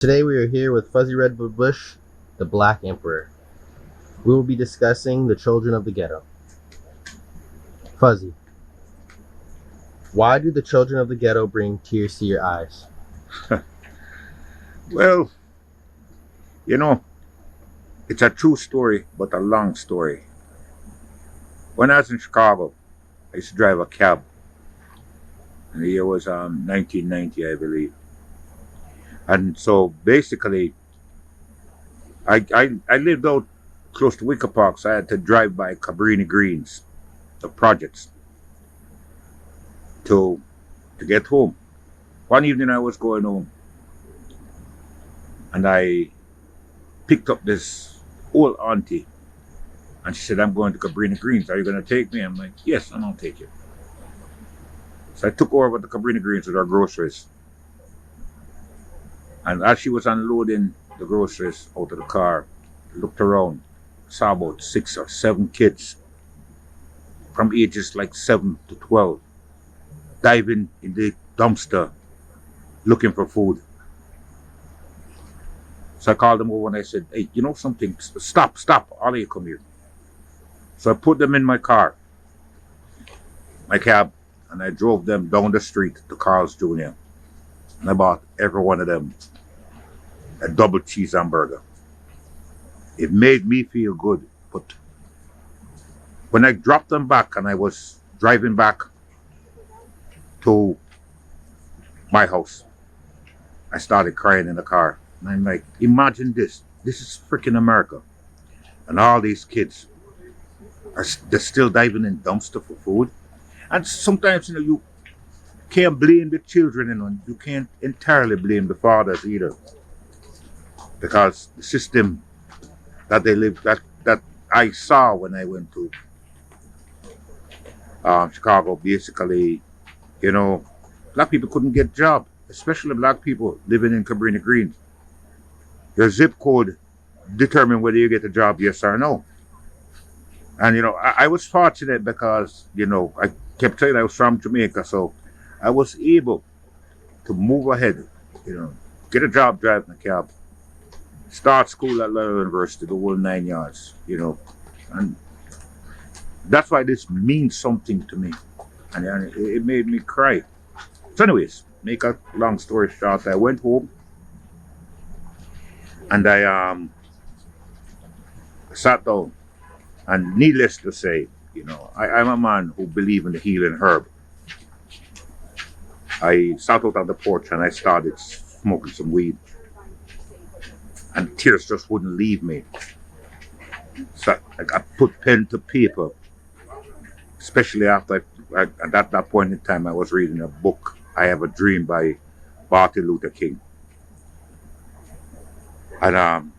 Today we are here with Fuzzy RedBud Bush, the Black Emperor. We will be discussing the children of the ghetto. Fuzzy, why do the children of the ghetto bring tears to your eyes? Well, you know, it's a true story, but a long story. When I was in Chicago, I used to drive a cab. And the year was 1990, I believe. And so basically, I lived out close to Wicker Park, so I had to drive by Cabrini Greens, the projects, to get home. One evening I was going home, and I picked up this old auntie, and she said, "I'm going to Cabrini Greens. Are you going to take me?" I'm like, "Yes, I'm going to take you." So I took her over to Cabrini Greens with our groceries. And as she was unloading the groceries out of the car, I looked around, saw about 6 or 7 kids from ages like 7 to 12 diving in the dumpster looking for food. So I called them over and I said, "Hey, you know something? Stop, all of you come here." So I put them in my car, my cab, and I drove them down the street to Carl's Jr. And I bought every one of them a double cheese hamburger. It made me feel good. But when I dropped them back and I was driving back to my house, I started crying in the car. And I'm like, imagine this. This is freaking America. And all these kids they're still diving in dumpster for food. And sometimes, you can't blame the children, you can't entirely blame the fathers either. Because the system that they live, that I saw when I went to Chicago, basically, black people couldn't get jobs, especially black people living in Cabrini Greens. Your zip code determine whether you get a job, yes or no. And I was fortunate because I kept saying I was from Jamaica, so I was able to move ahead, get a job driving a cab, start school at Loyola University, the whole 9 yards, and that's why this means something to me, and it made me cry. So, anyways, make a long story short, I went home and I sat down, and needless to say, I'm a man who believes in the healing herb. I sat out on the porch and I started smoking some weed, and tears just wouldn't leave me. So I put pen to paper, especially after at that point in time I was reading a book, I Have a Dream by Martin Luther King. And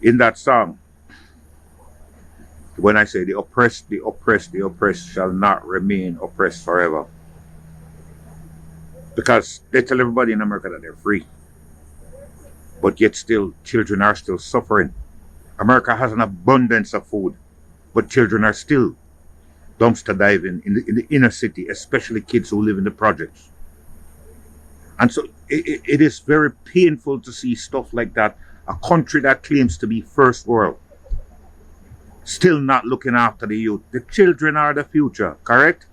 in that song, when I say the oppressed shall not remain oppressed forever. Because they tell everybody in America that they're free. But yet still, children are still suffering. America has an abundance of food, but children are still dumpster diving in the inner city, especially kids who live in the projects. And so it is very painful to see stuff like that. A country that claims to be first world still not looking after the youth. The children are the future, correct?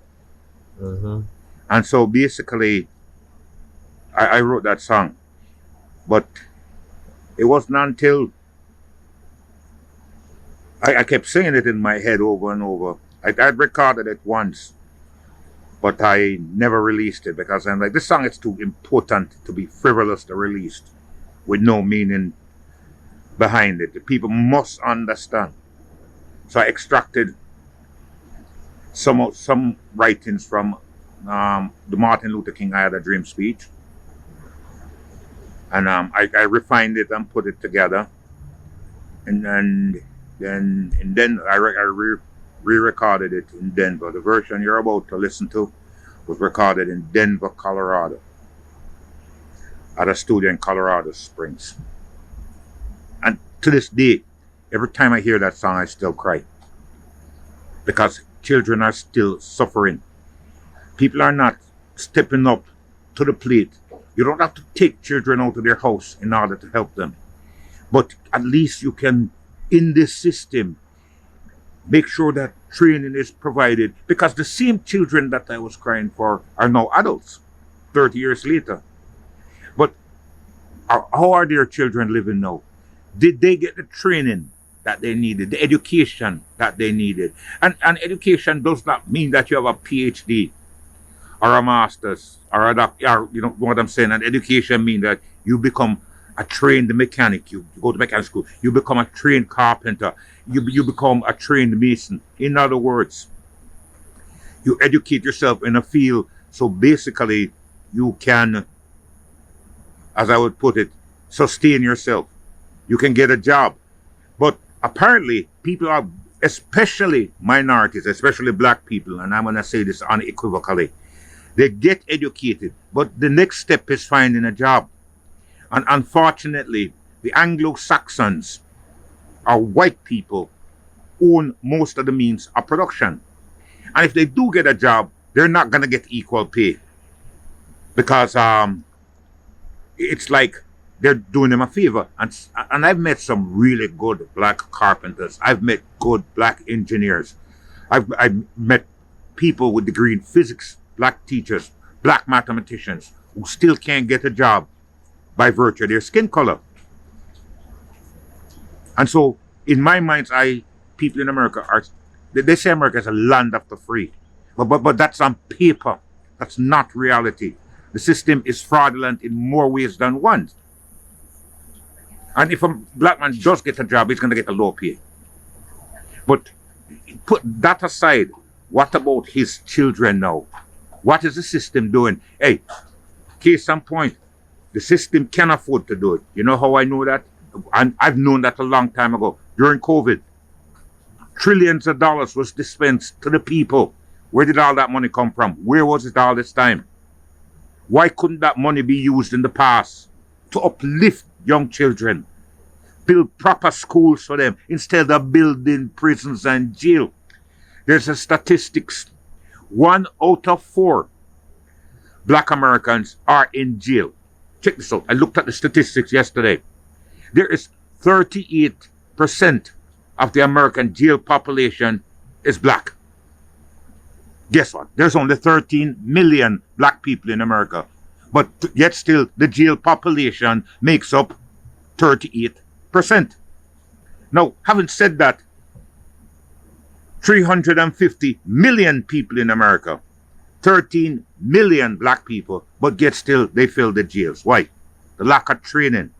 Mm-hmm. And so basically, I wrote that song. But it wasn't until I kept singing it in my head over and over. I'd recorded it once, but I never released it because I'm like, this song is too important to be frivolous to release with no meaning behind it. The people must understand. So I extracted some writings from the Martin Luther King I Had a Dream speech. And I refined it and put it together. And then I re-recorded it in Denver. The version you're about to listen to was recorded in Denver, Colorado, at a studio in Colorado Springs. And to this day, every time I hear that song, I still cry. Because children are still suffering. People are not stepping up to the plate. You don't have to take children out of their house in order to help them. But at least you can, in this system, make sure that training is provided, because the same children that I was crying for are now adults 30 years later. But how are their children living now? Did they get the training that they needed, the education that they needed? And education does not mean that you have a PhD or a master's or a doctor, you know what I'm saying? And education means that you become a trained mechanic, you go to mechanic school, you become a trained carpenter, you become a trained mason. In other words, you educate yourself in a field, so basically you can, as I would put it, sustain yourself. You can get a job. But apparently people are, especially minorities, especially black people, and I'm going to say this unequivocally, they get educated, but the next step is finding a job. And unfortunately, the Anglo-Saxons, or white people, own most of the means of production. And if they do get a job, they're not going to get equal pay, because it's like they're doing them a favor. And I've met some really good black carpenters. I've met good black engineers. I've met people with degree in physics, black teachers, black mathematicians, who still can't get a job by virtue of their skin color. And so, in my mind's eye, people in America are, they say America is a land of the free. But that's on paper. That's not reality. The system is fraudulent in more ways than one. And if a black man does get a job, he's going to get a low pay. But put that aside, what about his children now? What is the system doing? Hey, case in point, the system can afford to do it. You know how I know that? And I've known that a long time ago. During COVID, trillions of dollars was dispensed to the people. Where did all that money come from? Where was it all this time? Why couldn't that money be used in the past to uplift young children? Build proper schools for them instead of building prisons and jail. There's a statistics. 1 out of 4 black Americans are in jail. Check this out. I looked at the statistics yesterday. There is 38% of the American jail population is black. Guess what? There's only 13 million black people in America. But yet still, the jail population makes up 38%. Now, having said that, 350 million people in America, 13 million black people, but yet still they fill the jails. Why? The lack of training,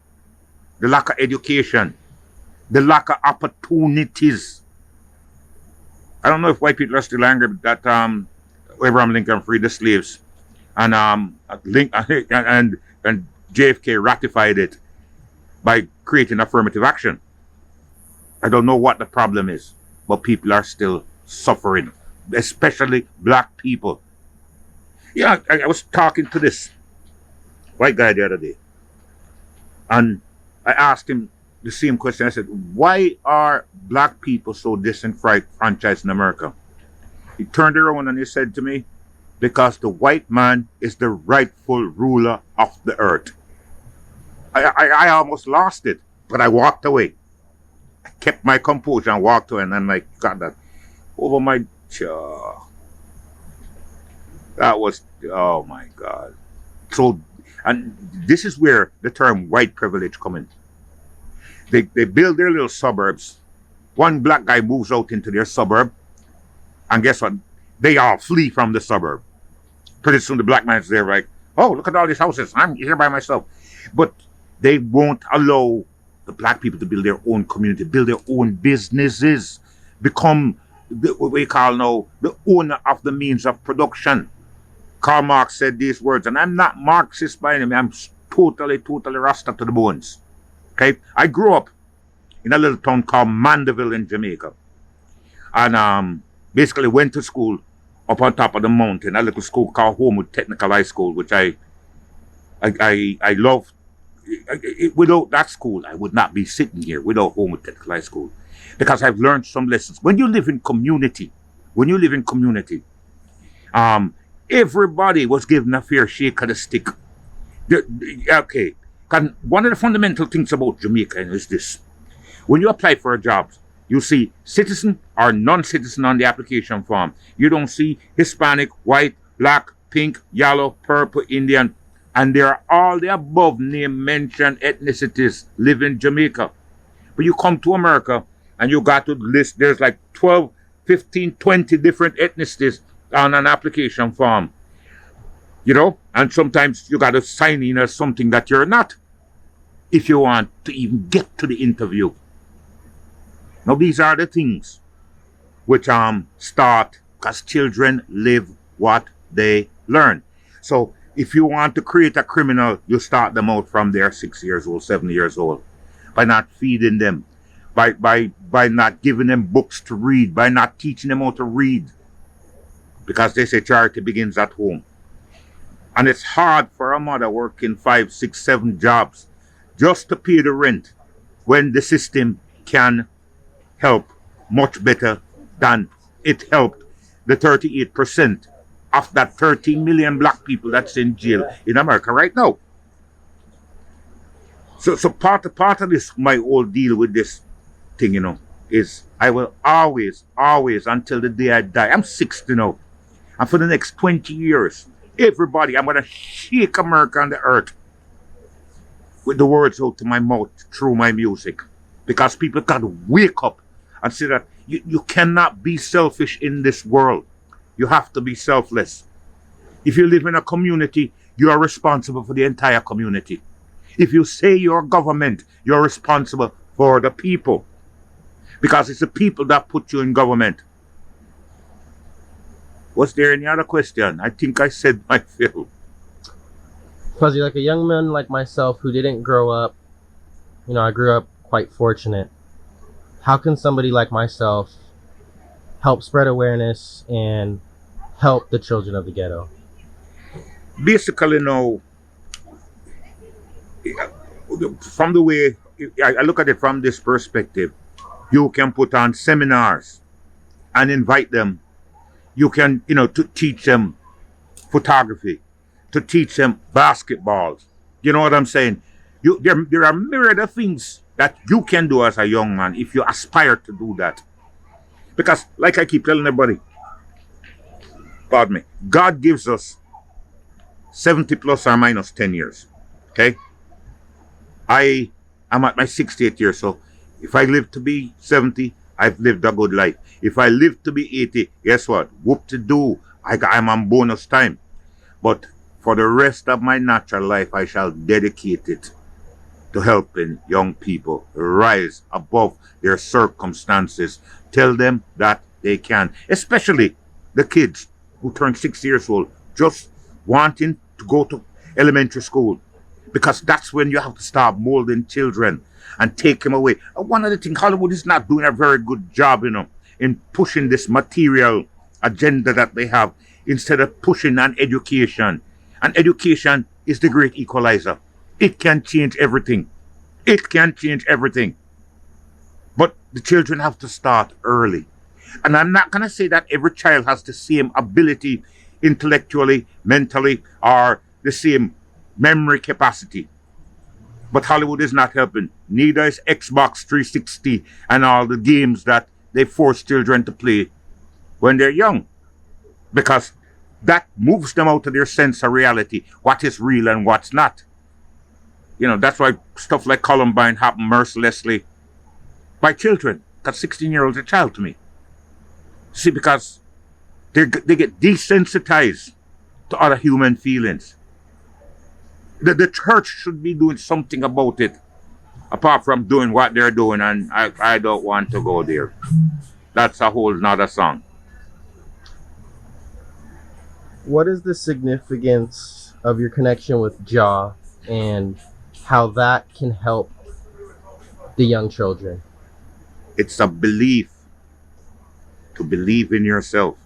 the lack of education, the lack of opportunities. I don't know if white people are still angry that Abraham Lincoln freed the slaves, and and JFK ratified it by creating affirmative action. I don't know what the problem is, but people are still suffering, especially black people. Yeah, I was talking to this white guy the other day, and I asked him the same question. I said, why are black people so disenfranchised in America? He turned around and he said to me, because the white man is the rightful ruler of the earth. I almost lost it, but I walked away. I kept my composure and walked away, and then I got that over my jaw. That was, oh my God. So, and this is where the term white privilege comes in. They build their little suburbs. One black guy moves out into their suburb, and guess what? They all flee from the suburb. Pretty soon the black man's there, like, oh, look at all these houses. I'm here by myself. But they won't allow the black people to build their own community, build their own businesses, become what we call now the owner of the means of production. Karl Marx said these words, and I'm not Marxist by any means. I'm totally Rasta to the bones. Okay? I grew up in a little town called Mandeville in Jamaica. And basically went to school up on top of the mountain, a little school called Homewood Technical High School, which I love. Without that school, I would not be sitting here without Homewood Technical High School, because I've learned some lessons. When you live in community, everybody was given a fair shake of the stick. Okay. And one of the fundamental things about Jamaica is this. When you apply for a job, you see citizen or non-citizen on the application form. You don't see Hispanic, white, black, pink, yellow, purple, Indian. And there are all the above name mentioned ethnicities live in Jamaica. But you come to America and you got to list, there's like 12, 15, 20 different ethnicities on an application form. And sometimes you got to sign in as something that you're not if you want to even get to the interview. Now, these are the things which start because children live what they learn. So, if you want to create a criminal, you start them out from they're 6 years old, 7 years old, by not feeding them, by not giving them books to read, by not teaching them how to read, because they say charity begins at home. And it's hard for a mother working 5, 6, 7 jobs just to pay the rent when the system can help much better than it helped the 38% of that 13 million black people that's in jail in America right now. So part of this, my whole deal with this thing, is I will always, until the day I die, I'm 60 now, and for the next 20 years, everybody, I'm going to shake America on the earth with the words out to my mouth through my music. Because people got to wake up and say that you cannot be selfish in this world. You have to be selfless. If you live in a community, you are responsible for the entire community. If you say you're government, you're responsible for the people. Because it's the people that put you in government. Was there any other question? I think I said my fill. Fuzzy, like a young man like myself who didn't grow up, I grew up quite fortunate. How can somebody like myself help spread awareness and help the children of the ghetto? Basically, now, from the way I look at it from this perspective, you can put on seminars and invite them. You can, to teach them photography, to teach them basketball. You know what I'm saying? There are myriad of things that you can do as a young man if you aspire to do that. Because, like I keep telling everybody, pardon me, God gives us 70 plus or minus 10 years. Okay? I am at my 68th year, so if I live to be 70, I've lived a good life. If I live to be 80, guess what? Whoop-to-do, I'm on bonus time. But for the rest of my natural life, I shall dedicate it to helping young people rise above their circumstances. Tell them that they can, especially the kids who turn 6 years old, just wanting to go to elementary school. Because that's when you have to start molding children and take them away. One of the things, Hollywood is not doing a very good job, in pushing this material agenda that they have, instead of pushing an education. And education is the great equalizer. It can change everything. It can change everything. But the children have to start early. And I'm not going to say that every child has the same ability intellectually, mentally, or the same memory capacity. But Hollywood is not helping. Neither is Xbox 360 and all the games that they force children to play when they're young. Because that moves them out of their sense of reality, what is real and what's not. That's why stuff like Columbine happened mercilessly by children. That 16-year-old's a child to me. See, because they get desensitized to other human feelings. The church should be doing something about it, apart from doing what they're doing, and I don't want to go there. That's a whole nother song. What is the significance of your connection with Jah and how that can help the young children? It's a belief, to believe in yourself,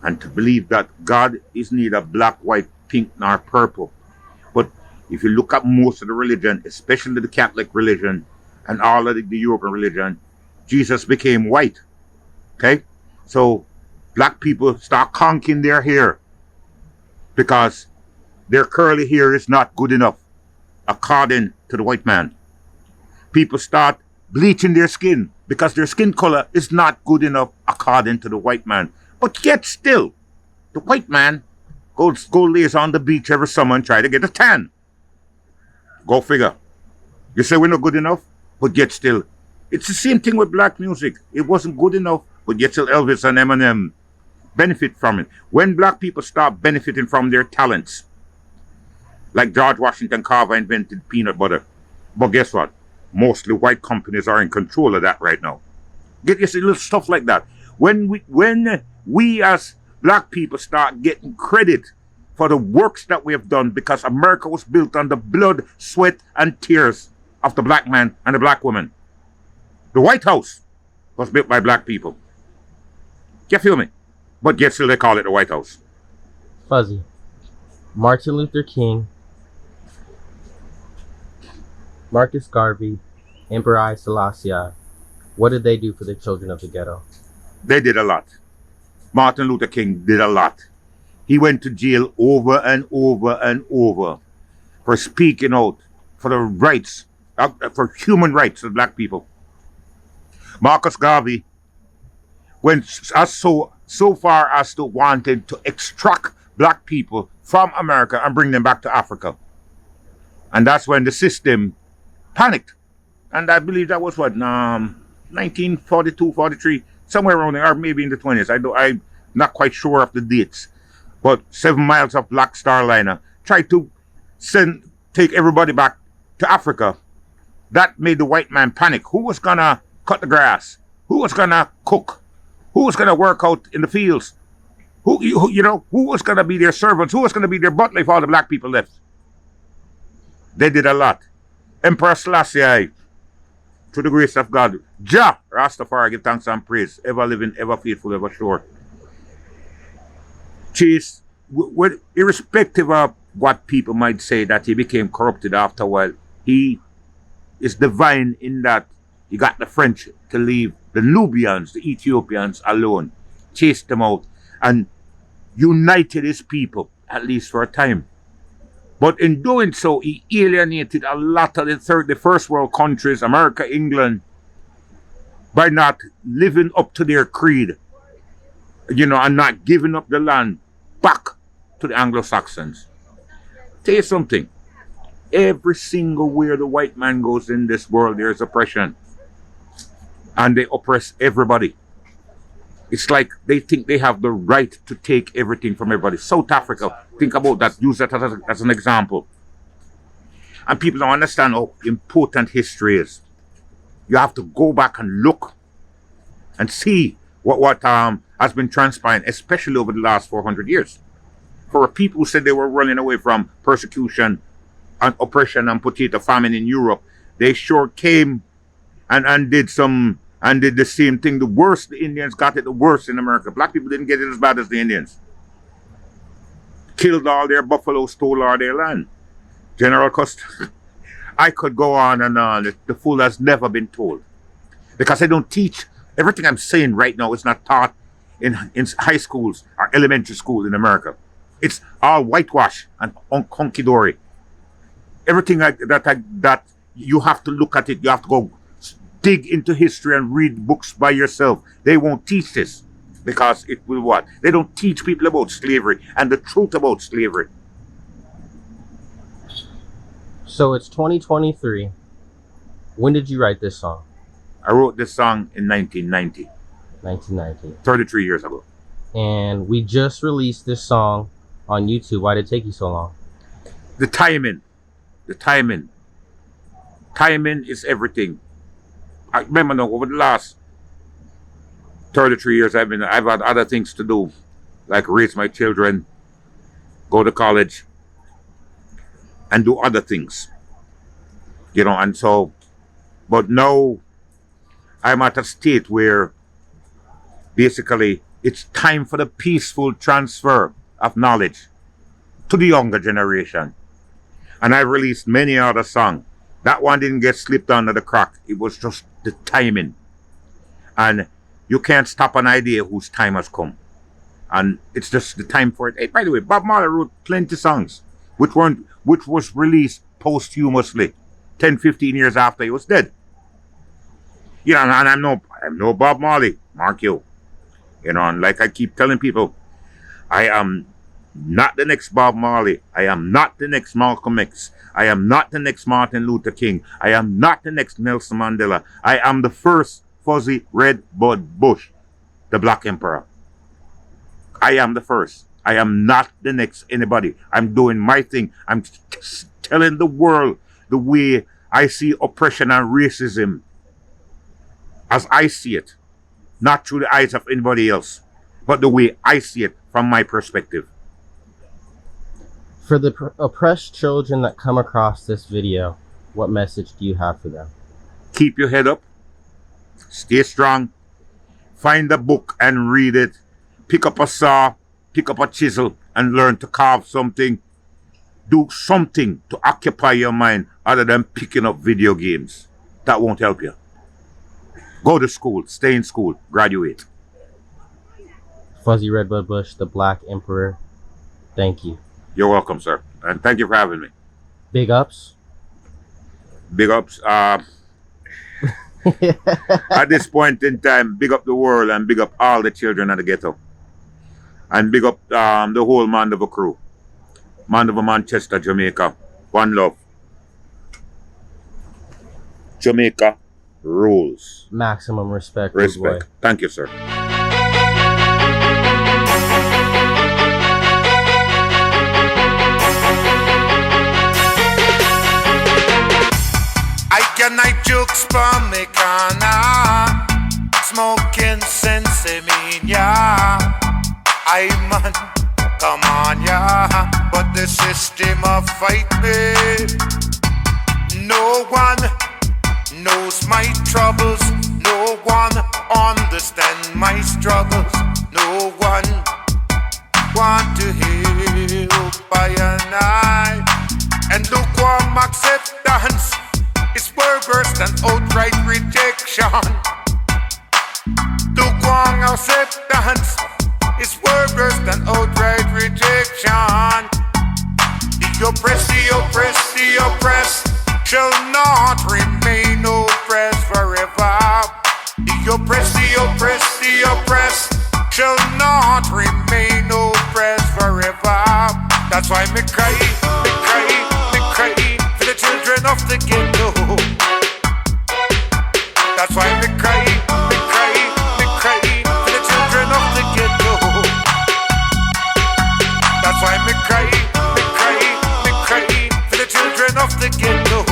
and to believe that God is neither black, white, pink, nor purple. But if you look at most of the religion, especially the Catholic religion and all of the European religion, Jesus became white. Okay? So black people start conking their hair because their curly hair is not good enough, according to the white man. People start bleaching their skin because their skin color is not good enough, according to the white man. But yet still, the white man goes lays on the beach every summer and try to get a tan. Go figure. You say we're not good enough, but yet still. It's the same thing with black music. It wasn't good enough, but yet still Elvis and Eminem benefit from it. When black people start benefiting from their talents, like George Washington Carver invented peanut butter. But guess what? Mostly white companies are in control of that right now. Get you see little stuff like that. When we as black people start getting credit for the works that we have done, because America was built on the blood, sweat, and tears of the black man and the black woman. The White House was built by black people. You feel me? But yet still they call it the White House. Fuzzy. Martin Luther King, Marcus Garvey, Emperor I Selassie. What did they do for the children of the ghetto? They did a lot. Martin Luther King did a lot. He went to jail over and over and over for speaking out for the rights, for human rights of black people. Marcus Garvey went so far as to wanted to extract black people from America and bring them back to Africa. And that's when the system panicked. And I believe that was what, 1942, 43, somewhere around there, or maybe in the 20s. I'm not quite sure of the dates. But 7 miles of Black Star Liner tried to take everybody back to Africa. That made the white man panic. Who was gonna cut the grass? Who was gonna cook? Who was gonna work out in the fields? Who was gonna be their servants? Who was gonna be their butler if all the black people left? They did a lot. Emperor Selassie, through the grace of God, Jah Rastafari, give thanks and praise, ever living, ever faithful, ever sure. Chase, irrespective of what people might say that he became corrupted after a while, he is divine in that he got the French to leave the Nubians, the Ethiopians alone, chased them out, and united his people, at least for a time. But in doing so, he alienated a lot of the first world countries, America, England, by not living up to their creed, and not giving up the land back to the Anglo-Saxons. Tell you something. Every single where the white man goes in this world, there's oppression. And they oppress everybody. It's like they think they have the right to take everything from everybody. South Africa, think about that, use that as an example. And people don't understand how important history is. You have to go back and look and see what has been transpiring, especially over the last 400 years. For people who said they were running away from persecution and oppression and potato famine in Europe, they sure came and did the same thing. The worst, the Indians got it the worst in America. Black people didn't get it as bad as the Indians. Killed all their buffalo, stole all their land. General Custer. I could go on and on. The fool has never been told. Because I don't teach. Everything I'm saying right now is not taught in high schools or elementary school in America. It's all whitewash and hunky-dory. Everything that you have to look at it. You have to go dig into history and read books by yourself. They won't teach this because it will what? They don't teach people about slavery and the truth about slavery. So it's 2023. When did you write this song? I wrote this song in 1990. 1990. 33 years ago. And we just released this song on YouTube. Why did it take you so long? The timing. Timing is everything. I remember now, over the last 33 years I've had other things to do, like raise my children, go to college, and do other things. And so, but now I'm at a state where basically it's time for the peaceful transfer of knowledge to the younger generation. And I've released many other songs. That one didn't get slipped under the crack. It was just the timing. And you can't stop an idea whose time has come. And it's just the time for it. Hey, by the way, Bob Marley wrote plenty of songs. which was released posthumously 10, 15 years after he was dead. You know, and I'm no Bob Marley, mark you. You know, and like I keep telling people, I am not the next Bob Marley. I am not the next Malcolm X. I am not the next Martin Luther King. I am not the next Nelson Mandela. I am the first Fuzzy RedBud Bush, the Black Emperor. I am the first. I am not the next anybody. I'm doing my thing. I'm telling the world the way I see oppression and racism as I see it. Not through the eyes of anybody else, but the way I see it from my perspective. For the oppressed children that come across this video, what message do you have for them? Keep your head up. Stay strong. Find a book and read it. Pick up a saw, pick up a chisel, and learn to carve something. Do something to occupy your mind other than picking up video games. That won't help you. Go to school, stay in school, graduate. Fuzzy RedBud Bush, the Black Emperor, thank you. You're welcome, sir. And thank you for having me. Big ups? Big ups. At this point in time, big up the world and big up all the children of the ghetto. And big up the whole Mandeville crew. Mandeville, Manchester, Jamaica. One love. Jamaica rules. Maximum respect. Good boy. Respect. Thank you, sir. I jokes for me corner, smoking sense mean yeah. I man, come on yeah, but the system of fight me. No one knows my troubles, no one understand my struggles, no one want to help by an eye. And lukewarm acceptance is worse than outright rejection. Lukewarm acceptance is worse than outright rejection. The oppressed shall not remain oppressed forever. The oppressed shall not remain oppressed forever. That's why me cry for the children of the ghetto. That's why me cry for the children of the ghetto. That's why me cry for the children of the ghetto.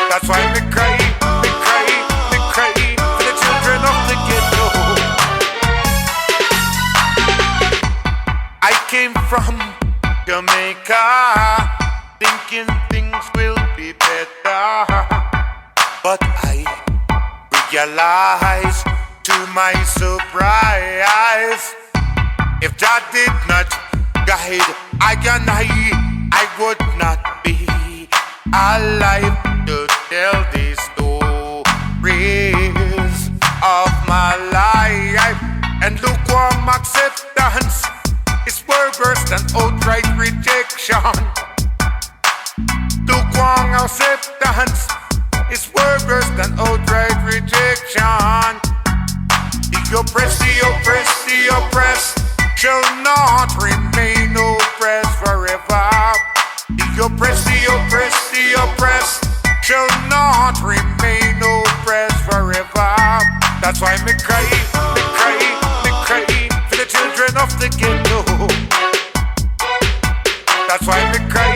That's why me cry for the children of the ghetto. I came from Jamaica, thinking things will be better, but I realized to my surprise, if that did not guide I would not be alive to tell these stories of my life. And lukewarm acceptance is worse than outright rejection. Lukewarm acceptance is worse than outright rejection. The oppressed shall not remain oppressed forever. The oppressed shall not remain oppressed forever. That's why me cry for the children of the ghetto. That's why me cry